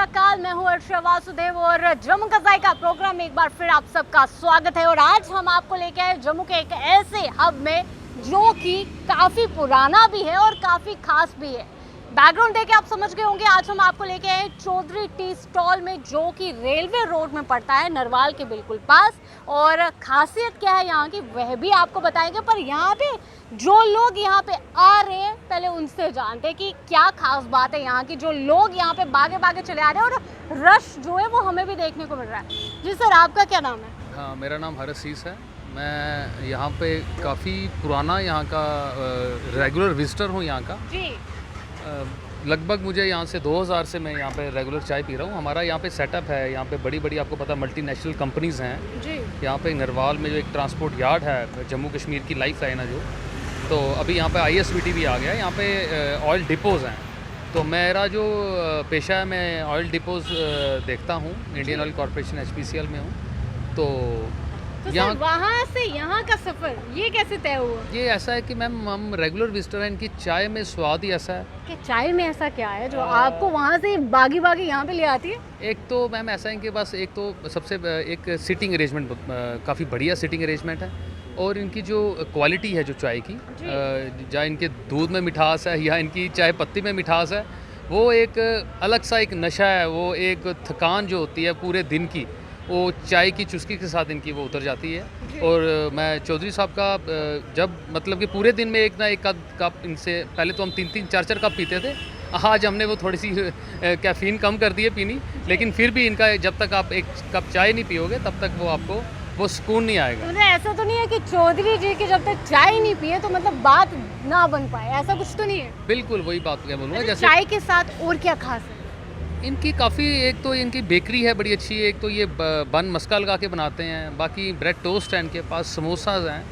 अकाल, मैं हूँ अर्षा वासुदेव और जम्मू का जायका प्रोग्राम में एक बार फिर आप सबका स्वागत है। और आज हम आपको लेके आए जम्मू के एक ऐसे हब में जो कि काफ़ी पुराना भी है और काफ़ी खास भी है। बैकग्राउंड देख के आप समझ गए होंगे, आज हम आपको लेके आए चौधरी टी स्टॉल में जो कि रेलवे रोड में पड़ता है, नरवाल के बिल्कुल पास। और खासियत क्या है यहाँ की वह भी आपको बताएंगे, पर यहाँ पे जो लोग यहाँ पे आ रहे हैं पहले उनसे जानते हैं कि क्या खास बात है यहाँ की। जो लोग यहाँ पे भागे भागे चले आ रहे हैं और रश जो है वो हमें भी देखने को मिल रहा है। जी सर, आपका क्या नाम है? हाँ, मेरा नाम हरसीस है। मैं यहाँ पे काफ़ी पुराना यहाँ का रेगुलर विजिटर हूँ यहाँ का जी। लगभग मुझे यहाँ से 2000 से मैं यहाँ पे रेगुलर चाय पी रहा हूँ। हमारा यहाँ पे सेटअप है, यहाँ पे बड़ी बड़ी आपको पता मल्टीनेशनल कंपनीज़ हैं जी। यहाँ पे। नरवाल में जो एक ट्रांसपोर्ट यार्ड है, जम्मू कश्मीर की लाइफ लाइन है जो, तो अभी यहाँ पे ISBT भी आ गया है। यहाँ पे ऑयल डिपोज़ हैं, तो मेरा जो पेशा है, मैं ऑयल डिपोज़ देखता हूँ। इंडियन ऑयल कॉरपोरेशन HPCL में हूँ। तो यहाँ वहाँ से यहाँ का सफर ये कैसे तय हुआ? ये ऐसा है कि मैम हम रेगुलर विजिटर हैं, इनकी चाय में स्वाद ही ऐसा है कि चाय में ऐसा क्या है जो आपको वहाँ से बागी बागी यहाँ पे ले आती है? एक तो मैम ऐसा है कि बस एक तो सबसे एक सिटिंग अरेंजमेंट काफ़ी बढ़िया सिटिंग अरेंजमेंट है। और इनकी जो क्वालिटी है जो चाय की, जहाँ इनके दूध में मिठास है या इनकी चाय पत्ती में मिठास है, वो एक अलग सा एक नशा है। वो एक थकान जो होती है पूरे दिन की, वो चाय की चुस्की के साथ इनकी वो उतर जाती है। और मैं चौधरी साहब का जब मतलब कि पूरे दिन में एक ना एक कप इनसे, पहले तो हम 3-3 4-4 कप पीते थे। आज हमने वो थोड़ी सी कैफ़ीन कम कर दी है पीनी, लेकिन फिर भी इनका जब तक आप एक कप चाय नहीं पियोगे तब तक वो आपको वो सुकून नहीं आएगा। तो ऐसा तो नहीं है कि चौधरी जी की जब तक चाय नहीं पिए तो मतलब बात ना बन पाए, ऐसा कुछ तो नहीं है? बिल्कुल वही बात मैं बोलूँगा। जैसे चाय के साथ और क्या खास है इनकी काफ़ी, एक तो इनकी बेकरी है बड़ी अच्छी है, एक तो ये बन मस्का लगा के बनाते हैं, बाकी ब्रेड टोस्ट है इनके पास, समोसाज हैं,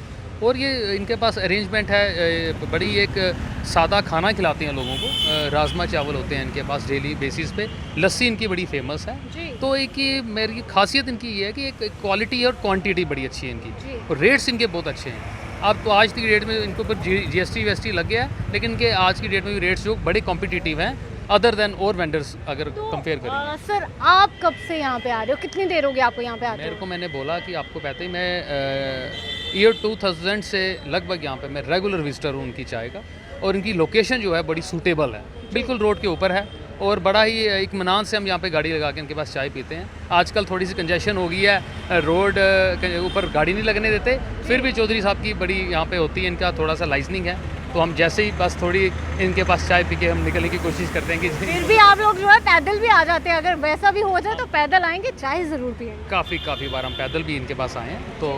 और ये इनके पास अरेंजमेंट है। बड़ी एक सादा खाना खिलाते हैं लोगों को। राजमा चावल होते हैं इनके पास डेली बेसिस पे। लस्सी इनकी बड़ी फेमस है। तो एक ये मेरी खासियत इनकी ये है कि एक क्वालिटी और क्वांटिटी बड़ी अच्छी है इनकी, और रेट्स इनके बहुत अच्छे हैं। अब तो आज की डेट में इनके ऊपर GST लग गया है, लेकिन इनके आज की डेट में भी रेट्स जो बड़े कॉम्पिटिटिव हैं अदर देन और वेंडर्स अगर कंपेयर करें। सर, आप कब से यहाँ पे आ रहे हो? कितनी देर हो गई आपको यहाँ पे आते मेरे को मैंने बोला कि आपको कहते ही मैं ईयर 2000 से लगभग यहाँ पे मैं रेगुलर विजिटर हूँ उनकी चाय का। और इनकी लोकेशन जो है बड़ी सूटेबल है, बिल्कुल रोड के ऊपर है, और बड़ा ही इत्मीनान से हम यहाँ पे गाड़ी लगा के इनके पास चाय पीते हैं। आजकल थोड़ी सी कंजेशन हो गई है, रोड के ऊपर गाड़ी नहीं लगने देते, फिर भी चौधरी साहब की बड़ी यहाँ पे होती है, इनका थोड़ा सा लाइसनिंग है, तो हम जैसे ही बस थोड़ी इनके पास चाय पी के हम निकलने की कोशिश करते हैं कि फिर भी आप लोग जो है पैदल भी आ जाते हैं। अगर वैसा भी हो जाए तो पैदल आएंगे, चाय ज़रूर पिएंगे। काफ़ी बार हम पैदल भी इनके पास आए हैं। तो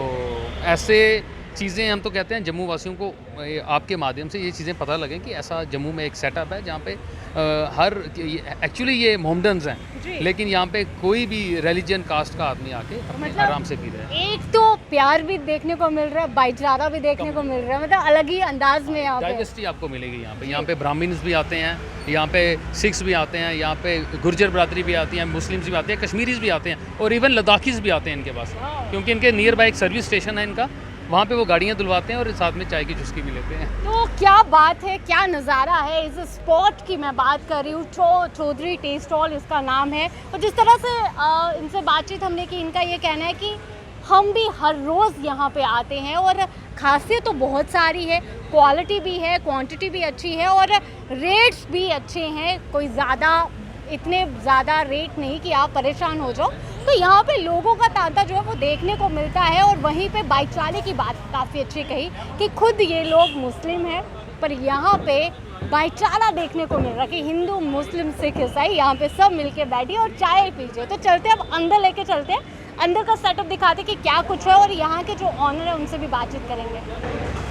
ऐसे चीज़ें हम तो कहते हैं जम्मू वासियों को आपके माध्यम से ये चीज़ें पता लगें कि ऐसा जम्मू में एक सेटअप है जहाँ पे हर एक्चुअली ये मोहम्मडन्स हैं, लेकिन यहाँ पे कोई भी रिलीजन कास्ट का आदमी आके मतलब आराम से पी रहे हैं। एक तो प्यार भी देखने को मिल रहा है, भाईचारा भी देखने को मिल रहा है, मतलब अलग ही अंदाज में यहाँ पे डाइवर्सिटी आपको मिलेगी यहाँ पे। यहाँ पे ब्राह्मण्स भी आते हैं, यहाँ पे सिख्स भी आते हैं, यहाँ पे गुर्जर बरादरी भी आती है, मुस्लिम्स भी आते हैं, कश्मीरीज भी आते हैं, और इवन लद्दाखीज भी आते हैं इनके पास, क्योंकि इनके नियर बाय एक सर्विस स्टेशन है इनका, वहाँ पे वो गाड़ियाँ धुलवाते हैं और साथ में चाय की चुस्की भी लेते हैं। तो क्या बात है, क्या नज़ारा है इस स्पॉट की मैं बात कर रही हूँ। चौधरी टी स्टॉल इसका नाम है। और जिस तरह से इनसे बातचीत हमने की, इनका ये कहना है कि हम भी हर रोज़ यहाँ पे आते हैं, और खासियत तो बहुत सारी है, क्वालिटी भी है, क्वांटिटी भी अच्छी है, और रेट्स भी अच्छे हैं। कोई इतने ज़्यादा रेट नहीं कि आप परेशान हो जाओ। तो यहाँ पे लोगों का तांता जो है वो देखने को मिलता है। और वहीं पे भाईचारे की बात काफ़ी अच्छी कही कि खुद ये लोग मुस्लिम हैं, पर यहाँ पे भाईचारा देखने को मिल रहा है कि हिंदू मुस्लिम सिख ईसाई यहाँ पे सब मिलके बैठिए और चाय पीजिए। तो चलते हैं, अब अंदर लेके चलते हैं, अंदर का सेटअप दिखाते कि क्या कुछ है, और यहाँ के जो ऑनर है उनसे भी बातचीत करेंगे।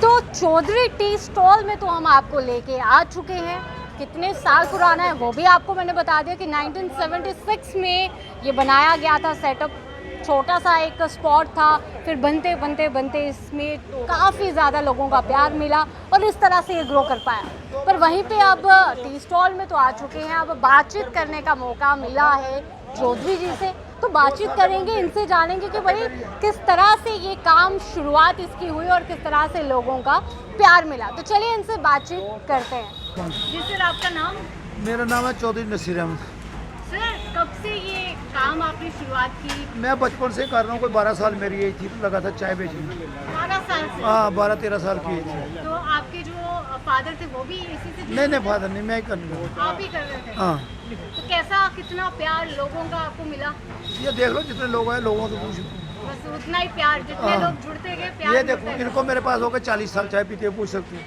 तो चौधरी टी स्टॉल में तो हम आपको लेके आ चुके हैं। कितने साल पुराना है वो भी आपको मैंने बता दिया कि 1976 में ये बनाया गया था सेटअप। छोटा सा एक स्पॉट था, फिर बनते इसमें काफ़ी ज़्यादा लोगों का प्यार मिला और इस तरह से ये ग्रो कर पाया। पर वहीं पे अब टी स्टॉल में तो आ चुके हैं, अब बातचीत करने का मौका मिला है चौधरी जी से, तो बातचीत करेंगे, इनसे जानेंगे कि भाई किस तरह से ये काम शुरुआत इसकी हुई और किस तरह से लोगों का प्यार मिला। तो चलिए इनसे बातचीत करते हैं। जी सर, आपका नाम? मेरा नाम है चौधरी नसीर अहमद। सर, कब से ये काम आपने शुरुआत की? मैं बचपन से कर रहा हूँ, कोई 12 साल मेरी एज थी, लगा था चाय बेचने। 12 साल से? हाँ, 12-13 साल की एज थी। तो आपके जो फादर थे वो भी इसी से नहीं नहीं, फादर नहीं, मैं ही करने लगा। आप ही कर रहे थे? हाँ, तो कैसा, कितना प्यार लोगों का आपको मिला? ये देख लो जितने लोग हैं, लोगों से पूछ लो। बस उतना ही प्यार, जितने हाँ। लोग जुड़ते गए प्यार ये मिलता देखो, गया। इनको मेरे पास हो गए 40 साल, चाय पीते हुए पूछ सकते हो।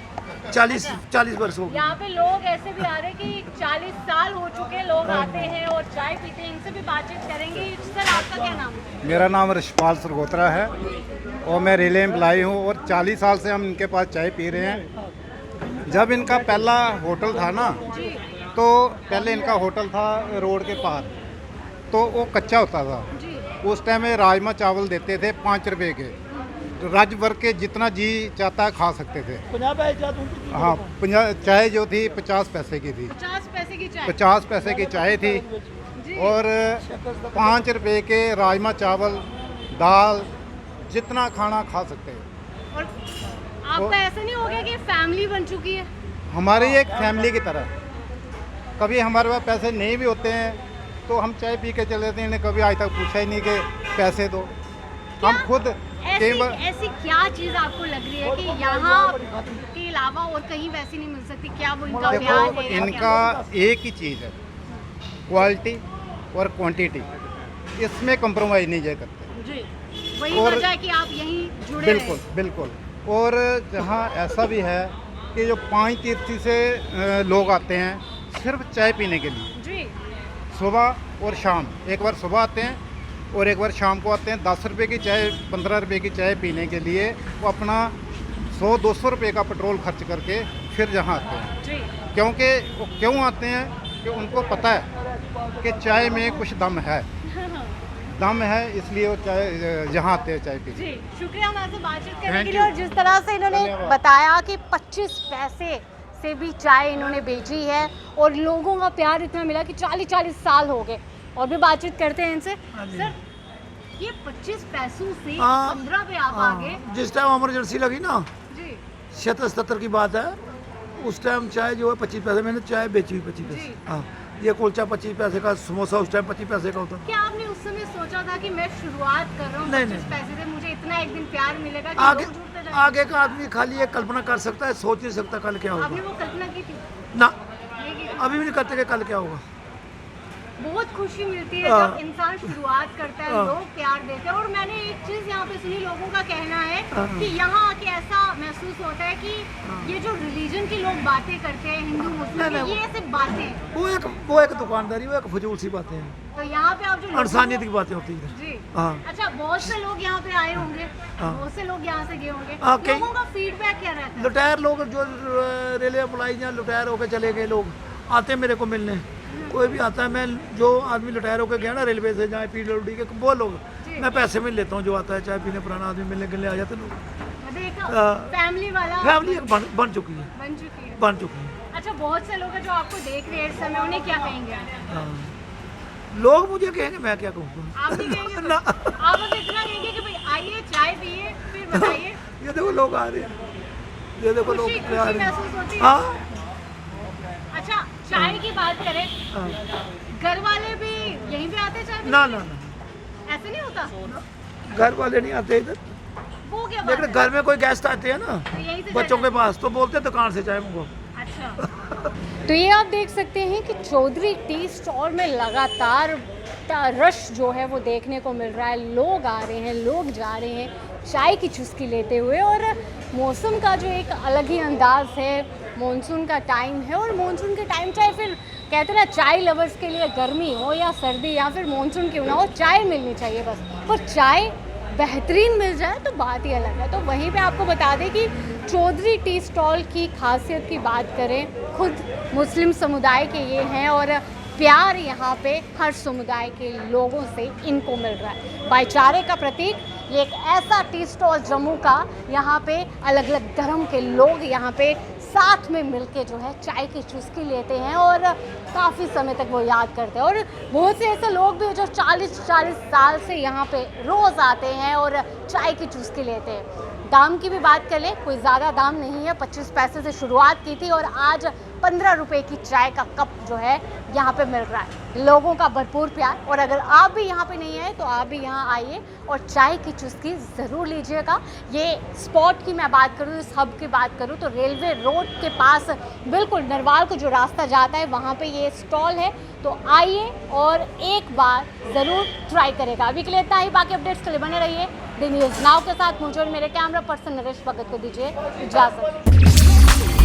40 वर्ष हो गए। यहाँ पे लोग ऐसे भी आ रहे हैं कि 40 साल हो चुके हैं, लोग आते हैं और चाय पीते हैं, इनसे भी बातचीत करेंगे। सर आपका क्या नाम है? मेरा नाम ऋषपाल सरगोत्रा है और मैं रेलवे एम्प्लाई हूँ और 40 साल से हम इनके पास चाय पी रहे हैं। जब इनका पहला होटल था ना, जी तो पहले इनका होटल था रोड के पार, तो वो कच्चा होता था। जी उस टाइम में राजमा चावल देते थे 5 रुपए के, तो राज्य भर के जितना जी चाहता है खा सकते थे। 50 पैसे हाँ, 50 चाय जो थी 50 पैसे की थी, 50 पैसे की चाय? 50 पैसे की चाय थी जी। और 5 रुपए के राजमा चावल, दाल, जितना खाना खा सकते हैं। और आपका ऐसा नहीं हो गया कि फैमिली बन चुकी है? हमारी एक फैमिली की तरह। कभी हमारे पास पैसे नहीं भी होते हैं तो हम चाय पी के चले जाते हैं। इन्हें कभी आज तक पूछा ही नहीं कि पैसे दो। हम खुद कई बार ऐसी क्या चीज़ आपको लग रही है कि यहाँ के अलावा और कहीं वैसी नहीं मिल सकती? क्या वो इनका प्यार देखो, है या इनका एक ही चीज़ है, क्वालिटी और क्वांटिटी, इसमें कंप्रोमाइज़ नहीं जाए करते। क्या? जी, वही और- वजह है कि आप यहीं जुड़े बिल्कुल रहे। बिल्कुल। और जहाँ ऐसा भी है कि जो 5 तीर्थी से लोग आते हैं सिर्फ चाय पीने के लिए, जी सुबह और शाम, एक बार सुबह आते हैं और एक बार शाम को आते हैं। 10 रुपये की चाय, 15 रुपये की चाय पीने के लिए वो अपना 100-200 रुपये का पेट्रोल खर्च करके फिर यहाँ आते हैं। जी क्योंकि वो क्यों आते हैं कि उनको पता है कि चाय में कुछ दम है, इसलिए वो चाय यहाँ आते हैं चाय पीने। जी, शुक्रिया हमारे बातचीत करने Thank के लिए। you. और जिस तरह से इन्होंने धन्यवाद। बताया कि 25 पैसे से भी चाय इन्होंने बेची है और लोगों का प्यार इतना मिला कि 40-40 साल हो गए। और भी बातचीत करते हैं इनसे। हाँ जी। सर, ये 25 पैसों से हाँ। 15 पे आप आ गए? जिस टाइम इमरजेंसी लगी ना, जी 76-77 की बात है, उस टाइम चाय जो है 25 पैसे, मैंने चाय बेची हुई 25 पैसे। जी। हाँ, ये कुलचा 25 पैसे का, समोसा उस टाइम 25 पैसे का होता। क्या आपने उस समय सोचा था कि मैं शुरुआत कर रहा हूँ नहीं, 25 नहीं। पैसे से, मुझे इतना एक दिन प्यार मिलेगा कि आगे लोग जुड़ते जाएंगे? आगे का आदमी खाली ये कल्पना कर सकता है, सोच नहीं सकता कल क्या आपने होगा। वो कल्पना की थी? ना, नहीं की? अभी भी नहीं करते कि कल क्या होगा। बहुत खुशी मिलती है हाँ। जब इंसान शुरुआत करता है, हाँ। लोग प्यार देते हैं। और मैंने एक चीज़ यहाँ पे सुनी, लोगों का कहना है हाँ। कि यहाँ आके ऐसा महसूस होता है कि ये जो रिलीजन की लोग बातें करते हैं, हिंदू मुस्लिम नहीं, की, नहीं, ये सिर्फ बातें हैं। वो एक दुकानदारी, वो एक फजूल सी बातें हैं, तो यहाँ पे आप जो लोगों इंसानियत की को- बातें होती हैं। जी हाँ। अच्छा, बहुत से लोग यहाँ पे आए होंगे, हाँ। बहुत से लोग यहाँ से गए होंगे, हाँ, कई- लोगों का फीडबैक क्या रहता है? लुटेर लोग जो रेलवे अप्लाई या लुटेर होकर चले गए लोग आते हैं मेरे को मिलने। कोई भी आता है, मैं जो आदमी लुटेर होकर गया ना रेलवे से, जहाँ PWD के वो लोग, जी। मैं पैसे मिल लेता हूँ। जो आता है चाय पीने, पुराना आदमी मिलने के लिए आ जाते लोग। मतलब एक हाँ। फैमिली वाला फैमिली एक बन चुकी है, बन चुकी है। बन चुकी है। अच्छा, बहुत से लोग हैं जो आपको देख रहे हैं इस समय, उन्हें क्या कहेंगे आप? हाँ। लोग मुझे कहेंगे, मैं क्या कहूँगा। आप भी कहेंगे ना। आप बस इतना कहेंगे कि भाई आइए चाय पिए, फिर बताइए। ये देखो लोग आ रहे हैं, ये देखो लोग खुशी आ रहे हैं। महसूस होती है? हाँ, अच्छा, चाय की बात करें, हाँ। घर वाले भी यहीं पे आते हैं चाय पीने? ना ना ना, ऐसे नहीं होता? घर वाले नहीं आते इधर, वो क्या बात लेकिन है? घर में कोई गेस्ट आते हैं ना तो यहीं से बच्चों चाय के पास, तो बोलते हैं दुकान से चाय मंगवाओ। अच्छा। तो ये आप देख सकते हैं कि चौधरी टी स्टॉल में लगातार रश जो है वो देखने को मिल रहा है। लोग आ रहे हैं, लोग जा रहे हैं चाय की चुस्की लेते हुए। और मौसम का जो एक अलग ही अंदाज है, मॉनसून का टाइम है, और मॉनसून के टाइम चाहे फिर कहते हैं ना, चाय लवर्स के लिए गर्मी हो या सर्दी या फिर मॉनसून क्यों ना हो, चाय मिलनी चाहिए बस। पर चाय बेहतरीन मिल जाए तो बात ही अलग है। तो वहीं पे आपको बता दें कि चौधरी टी स्टॉल की खासियत की बात करें, खुद मुस्लिम समुदाय के ये हैं और प्यार यहाँ पे हर समुदाय के लोगों से इनको मिल रहा है। भाईचारे का प्रतीक ये एक ऐसा टी स्टॉल जम्मू का, यहाँ पे अलग अलग धर्म के लोग यहाँ पे साथ में मिलके जो है चाय की चुस्की लेते हैं और काफ़ी समय तक वो याद करते हैं। और बहुत से ऐसे लोग भी जो 40-40 साल से यहाँ पे रोज़ आते हैं और चाय की चुस्की लेते हैं। दाम की भी बात कर लें, कोई ज़्यादा दाम नहीं है, 25 पैसे से शुरुआत की थी और आज 15 रुपए की चाय का कप जो है यहाँ पे मिल रहा है। लोगों का भरपूर प्यार। और अगर आप भी यहाँ पे नहीं आए तो आप भी यहाँ आइए और चाय की चुस्की ज़रूर लीजिएगा। ये स्पॉट की मैं बात करूँ, इस हब की बात करूँ तो रेलवे रोड के पास बिल्कुल नरवाल को जो रास्ता जाता है वहाँ पे ये स्टॉल है, तो आइए और एक बार ज़रूर ट्राई करेगा। अभी के लिए इतना ही, बाकी अपडेट्स के लिए बने रहिए डी न्यूज़ नाउ के साथ। मुझे और मेरे कैमरा पर्सन नरेश भगत को दीजिए इजाज़त।